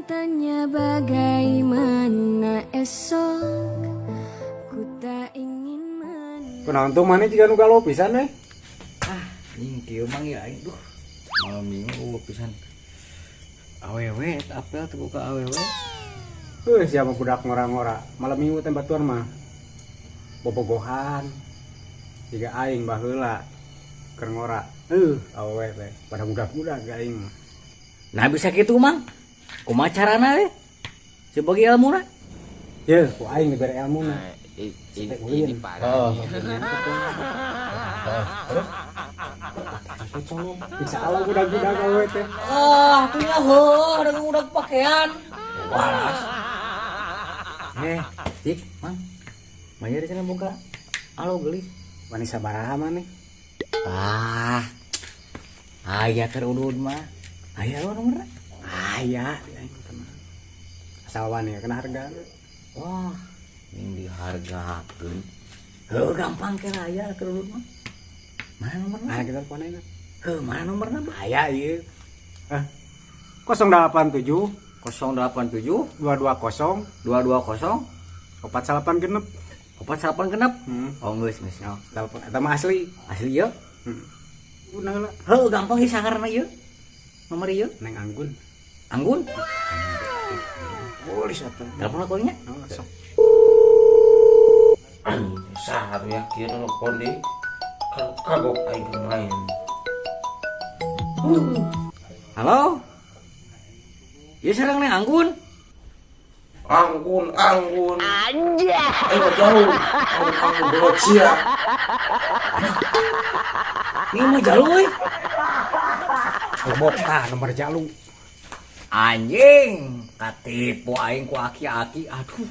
bertanya bagaimana esok, ku tak ingin Kunaon tuh mana jika nu galau pisan we? Ini kieu mang ya aduh. Malam minggu pisan. Awewe apel teu buka awewe. Siapa budak ngora-ngora. Malam minggu teh batuan mah bobogohan. Jika aing baheula keur ngora. Awewe teh pada budak-budak aing mah. Nah bisa gitu mang. Kumaha carana we? Sebagi ilmuna? Ye, ku aing dibere ilmuna. Ini parah. Bisa Allah budak-budak awewe teh. Tuh ya heuh, udah pakaian. Waras. Cik, mang. Maya di sana buka. Alo gelis. Wani sabaraha maneh? Aya keur udud mah. Aya lo nomorna? Aya, aing tenang. Asal wani kena harga. Wah, ini dihargakeun. Heuh gampang kena aya keur udud mah. Mana nomorna? Nah, kita teleponin. Mana nomorna? Aya ieu. 087 087 220 220 48 genep. 48 genep. Oh geus. Telepon eta mah asli. Asli ya? Unaheula. Heuh gampang ieu sangarna ieu. Nomor ieu. Neng Anggun. Anggun. Polis atuh. Telepon aku nya. Sok. Sahar ya kira nelfon di kagok aing main. Halo? Ieu sareng Neng Anggun. Anggun. Anjay. Ayo jauh. Anggun belok sia. Ini mah jalur euy. Boboka nomor jalung. Anjing, katipu aing ku aki-aki. Aduh.